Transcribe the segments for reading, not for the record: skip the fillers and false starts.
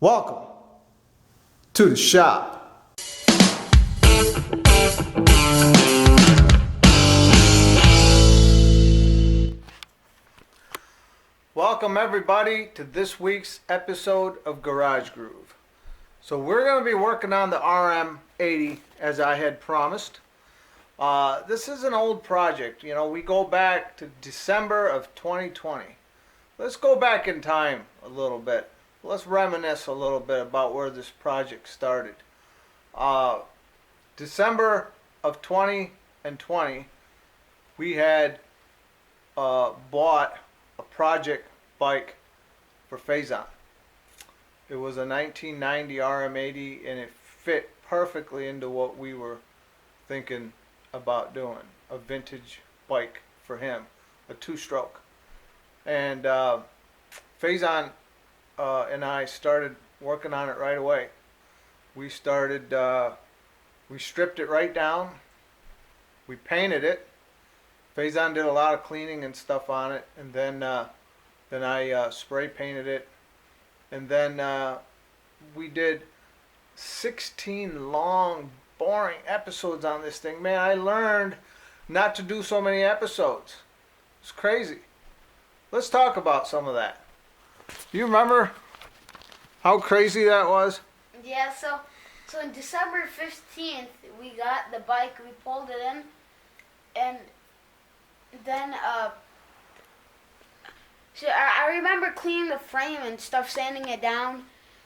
Welcome to the shop. Welcome everybody to this week's episode of Garage Groove. So we're going to be working on the RM80 as I had promised. This is an old project. You know, we go back to December of 2020. Let's go back in time a little bit. Let's reminisce a little bit about where this project started. December of 2020, we had bought a project bike for Faison. It was a 1990 RM80 and it fit perfectly into what we were thinking about doing. A vintage bike for him, a two-stroke. And Faison and I started working on it right away. We started, we stripped it right down. We painted it. Faison did a lot of cleaning and stuff on it, and then I spray painted it, and then we did 16 long, boring episodes on this thing. Man, I learned not to do so many episodes. It's crazy. Let's talk about some of that. Do you remember how crazy that was? Yeah, so on December 15th, we got the bike, we pulled it in, and then, so I remember cleaning the frame and stuff, sanding it down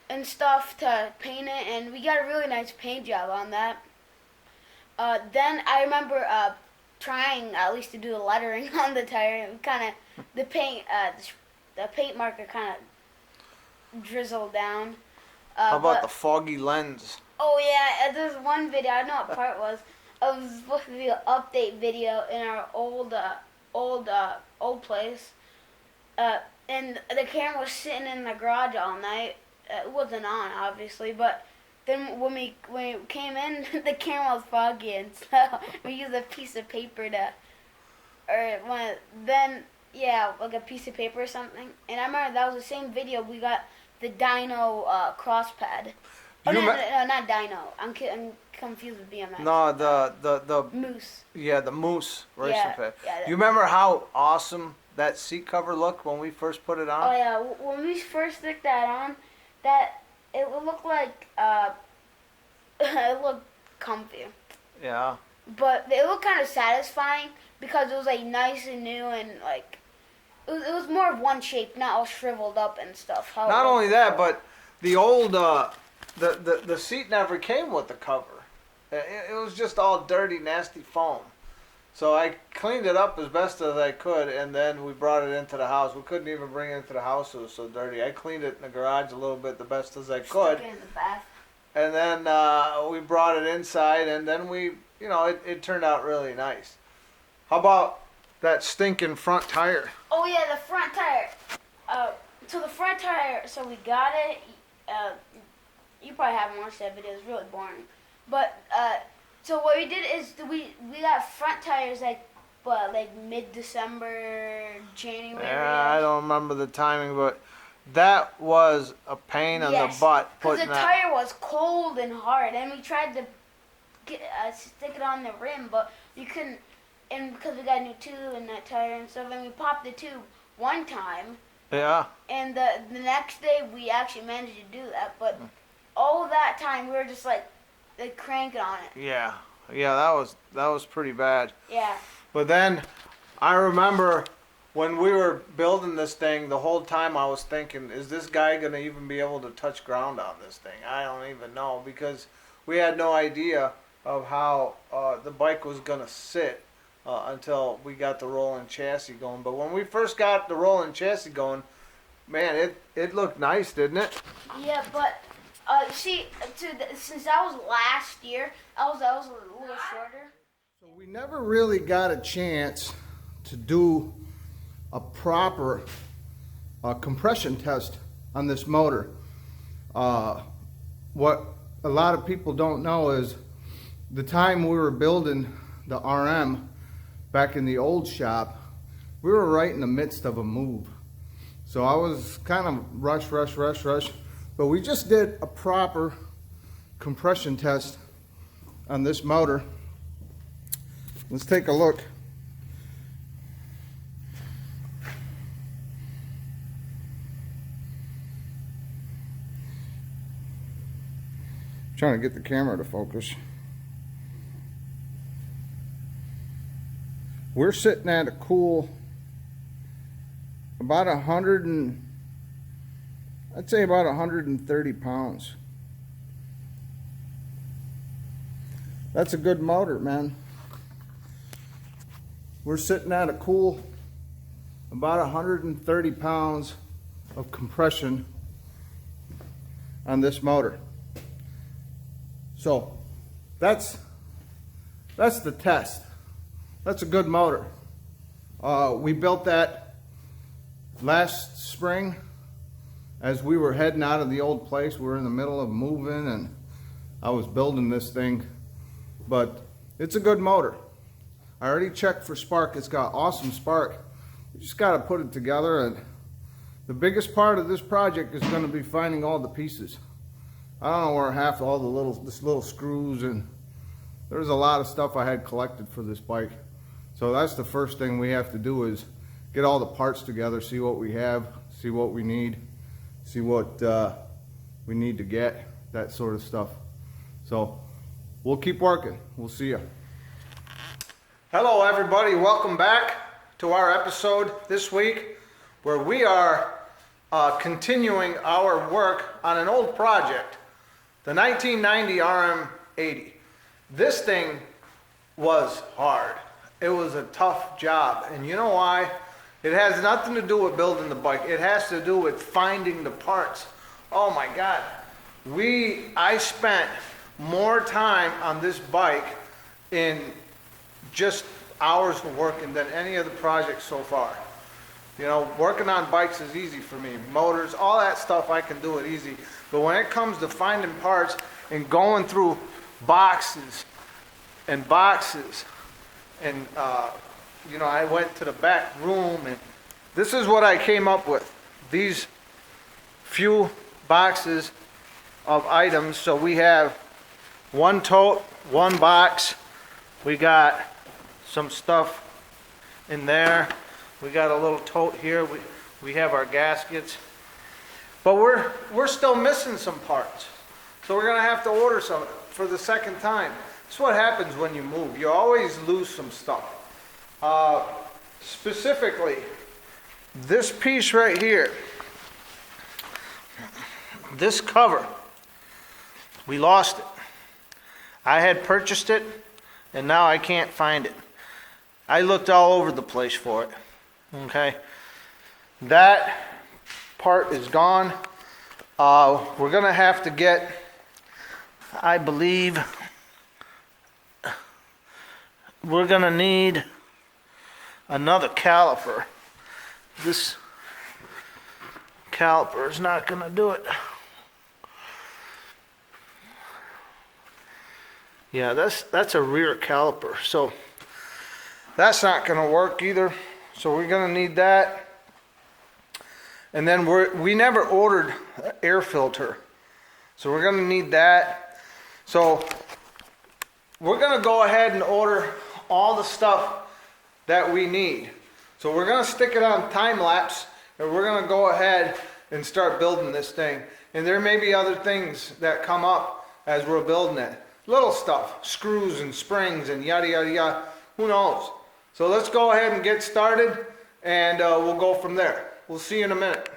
and stuff to paint it, and we got a really nice paint job on that. Then I remember trying at least to do the lettering on the tire, and kind of, the paint marker kind of drizzled down. How about the foggy lens? Oh yeah, there's one video, I don't know what part it was. It was supposed to be an update video in our old place. And the camera was sitting in the garage all night. It wasn't on, obviously, but then when we came in, the camera was foggy, and so we used a piece of paper like a piece of paper or something. And I remember that was the same video we got the dyno cross pad. Oh, no, not dyno. I'm confused with BMX. No, the Moose. Yeah, the Moose racing pad. Yeah, you remember how awesome that seat cover looked when we first put it on? Oh yeah, when we first stick that on, it looked like it looked comfy. Yeah. But it looked kind of satisfying because it was like nice and new, and like it was more of one shape, not all shriveled up and stuff. Not only that, but the old the seat never came with the cover. It was just all dirty, nasty foam. So I cleaned it up as best as I could, and then we brought it into the house. We couldn't even bring it into the house; it was so dirty. I cleaned it in the garage a little bit, the best as I could. Stuck it in the bath. And then we brought it inside, and then it turned out really nice. How about that stinking front tire? Oh yeah, the front tire. So the front tire. So we got it. You probably haven't watched that video. It's really boring. But so what we did is we got front tires like mid-December, January. Yeah, I don't remember the timing, but that was a pain in the butt. Because the tire was cold and hard, and we tried to stick it on the rim, but you couldn't. And because we got a new tube in that tire and stuff, and we popped the tube one time. Yeah. And the next day we actually managed to do that, but all that time we were just like cranking on it. Yeah, that was pretty bad. Yeah. But then I remember when we were building this thing, the whole time I was thinking, is this guy gonna even be able to touch ground on this thing? I don't even know, because we had no idea of how the bike was gonna sit until we got the rolling chassis going. But when we first got the rolling chassis going, man, it looked nice, didn't it? Yeah, but since that was last year, I was a little shorter. So we never really got a chance to do a proper compression test on this motor. What a lot of people don't know is the time we were building the RM back in the old shop, we were right in the midst of a move. So I was kind of rush. But we just did a proper compression test on this motor. Let's take a look. Trying to get the camera to focus. We're sitting at a cool about I'd say about 130 pounds. That's a good motor, man. We're sitting at a cool about 130 pounds of compression on this motor. So that's the test. That's a good motor. We built that last spring as we were heading out of the old place. We were in the middle of moving and I was building this thing, but it's a good motor. I already checked for spark. It's got awesome spark. You just got to put it together, and the biggest part of this project is going to be finding all the pieces. I don't know where half all the little screws, and there's a lot of stuff I had collected for this bike. So that's the first thing we have to do, is get all the parts together, see what we have, see what we need, see what we need to get, that sort of stuff. So we'll keep working. We'll see you. Hello everybody, welcome back to our episode this week, where we are continuing our work on an old project, the 1990 RM80. This thing was hard. It was a tough job, and you know why? It has nothing to do with building the bike. It has to do with finding the parts. Oh my God. I spent more time on this bike in just hours of working than any of the projects so far. You know, working on bikes is easy for me. Motors, all that stuff, I can do it easy. But when it comes to finding parts and going through boxes and boxes, and you know, I went to the back room, and this is what I came up with. These few boxes of items. So we have one tote, one box. We got some stuff in there. We got a little tote here. We have our gaskets. But we're still missing some parts. So we're gonna have to order some for the second time. That's what happens when you move. You always lose some stuff. Specifically, this piece right here, this cover, we lost it. I had purchased it, and now I can't find it. I looked all over the place for it. Okay, that part is gone. We're gonna have to get, I believe, we're gonna need another caliper. This caliper is not gonna do it. Yeah, that's a rear caliper, so that's not gonna work either. So we're gonna need that. And then we never ordered an air filter, so we're gonna need that. So we're gonna go ahead and order all the stuff that we need. So we're gonna stick it on time lapse, and we're gonna go ahead and start building this thing. And there may be other things that come up as we're building it. Little stuff, screws and springs and yada yada yada, who knows? So let's go ahead and get started, and we'll go from there. We'll see you in a minute.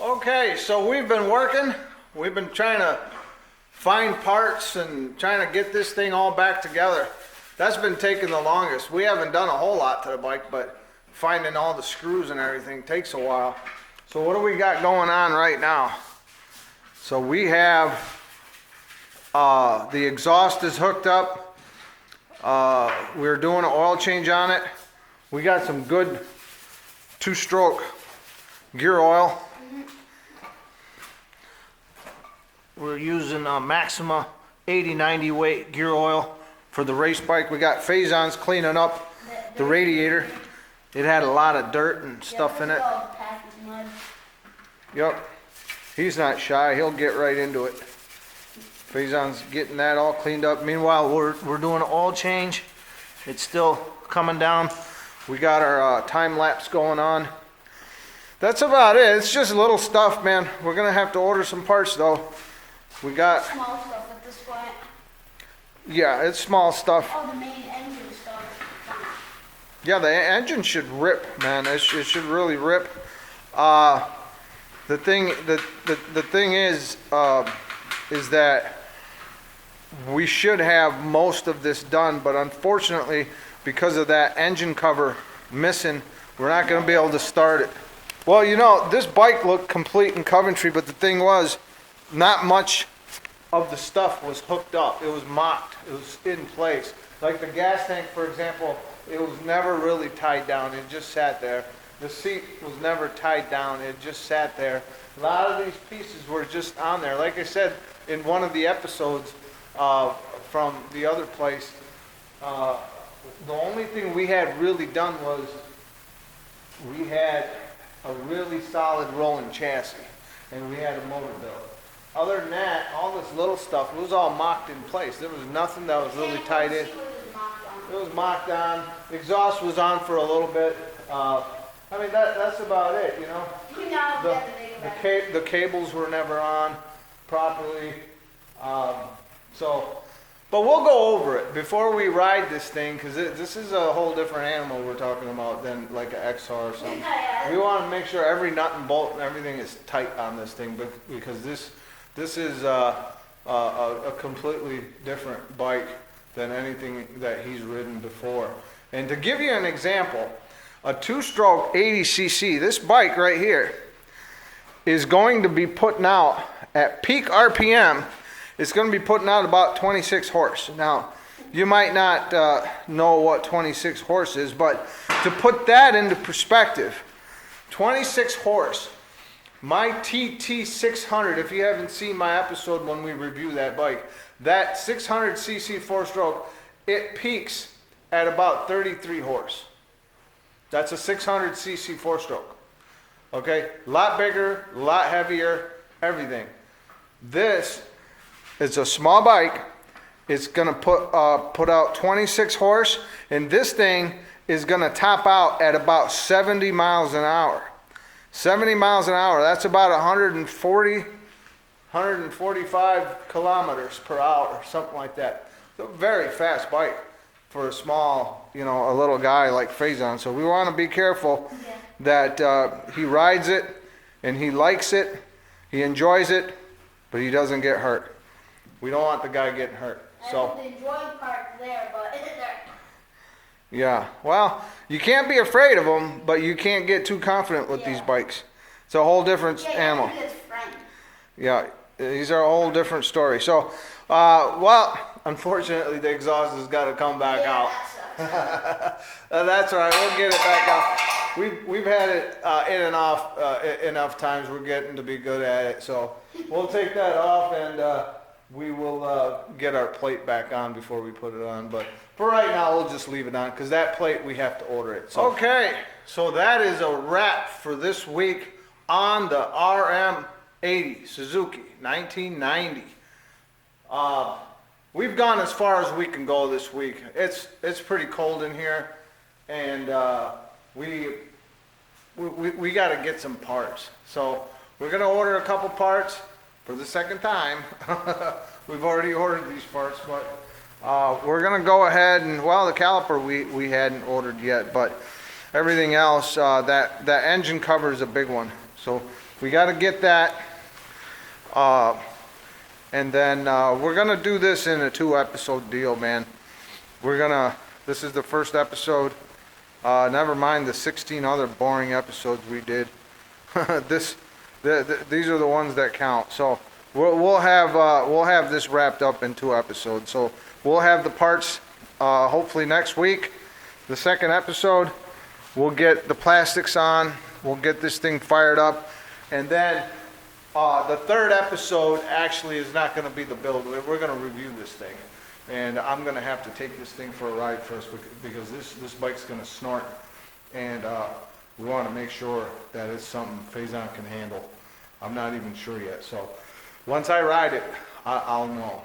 Okay, so we've been working. We've been trying to find parts and trying to get this thing all back together. That's been taking the longest. We haven't done a whole lot to the bike, but finding all the screws and everything takes a while. So what do we got going on right now? So we have the exhaust is hooked up. We're doing an oil change on it. We got some good two-stroke gear oil. We're using Maxima 80-90 weight gear oil for the race bike. We got Faison's cleaning up the radiator. It had a lot of dirt and stuff in it. Yep. He's not shy. He'll get right into it. Faison's getting that all cleaned up. Meanwhile, we're doing an oil change. It's still coming down. We got our time lapse going on. That's about it. It's just little stuff, man. We're gonna have to order some parts though. We got small stuff at this point. Yeah, it's small stuff. Oh, the main engine stuff. Yeah, the engine should rip, man. It should really rip. The thing is that we should have most of this done, but unfortunately, because of that engine cover missing, we're not going to be able to start it. Well, you know, this bike looked complete in Coventry, but the thing was, not much of the stuff was hooked up. It was mocked. It was in place. Like the gas tank, for example, it was never really tied down. It just sat there. The seat was never tied down. It just sat there. A lot of these pieces were just on there. Like I said in one of the episodes from the other place, the only thing we had really done was we had a really solid rolling chassis and we had a motor built. Other than that, all this little stuff, it was all mocked in place. There was nothing that was really tied in. It was mocked on. The exhaust was on for a little bit. I mean, that's about it, you know. The cables were never on properly. But we'll go over it before we ride this thing, because this is a whole different animal we're talking about than like an XR or something. We want to make sure every nut and bolt and everything is tight on this thing, because this is a completely different bike than anything that he's ridden before. And to give you an example, a two-stroke 80cc, this bike right here is going to be putting out at peak RPM. It's going to be putting out about 26 horse. Now, you might not know what 26 horse is, but to put that into perspective, 26 horse. My TT600, if you haven't seen my episode when we review that bike, that 600cc four-stroke, it peaks at about 33 horse. That's a 600cc four-stroke. Okay? A lot bigger, a lot heavier, everything. This is a small bike. It's going to put out 26 horse, and this thing is going to top out at about 70 miles an hour. 70 miles an hour, that's about 145 kilometers per hour, something like that. It's a very fast bike for a small, you know, a little guy like Faison. So we want to be careful that he rides it and he likes it, he enjoys it, but he doesn't get hurt. We don't want the guy getting hurt. So the enjoying part there, but yeah, well, you can't be afraid of them, but you can't get too confident with these bikes. It's a whole different animal. Yeah, these are a whole different story. So, well, unfortunately, the exhaust has got to come back out. That's all right. We'll get it back out. We've had it in and off enough times. We're getting to be good at it. So we'll take that off and we will get our plate back on before we put it on. But for right now, we'll just leave it on because that plate, we have to order it. So. Okay, so that is a wrap for this week on the RM80 Suzuki 1990. We've gone as far as we can go this week. It's pretty cold in here, and we got to get some parts. So we're gonna order a couple parts for the second time. We've already ordered these parts, but we're gonna go ahead and, well, the caliper we hadn't ordered yet, but everything else, that engine cover is a big one. So we got to get that. And then we're going to do this in a 2-episode deal, man. This is the first episode. Never mind the 16 other boring episodes we did. These are the ones that count. So we'll have this wrapped up in 2 episodes. So we'll have the parts hopefully next week. The second episode, we'll get the plastics on. We'll get this thing fired up, and then the third episode actually is not going to be the build. We're going to review this thing, and I'm going to have to take this thing for a ride first because this bike's going to snort, and we want to make sure that it's something Faison can handle. I'm not even sure yet. So once I ride it, I'll know.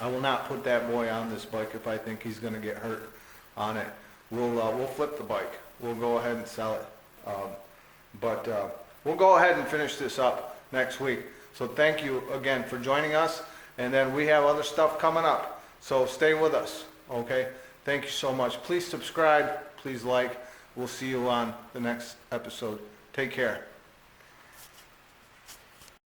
I will not put that boy on this bike if I think he's going to get hurt on it. We'll flip the bike. We'll go ahead and sell it. But we'll go ahead and finish this up next week. So thank you again for joining us. And then we have other stuff coming up. So stay with us. Okay? Thank you so much. Please subscribe. Please like. We'll see you on the next episode. Take care.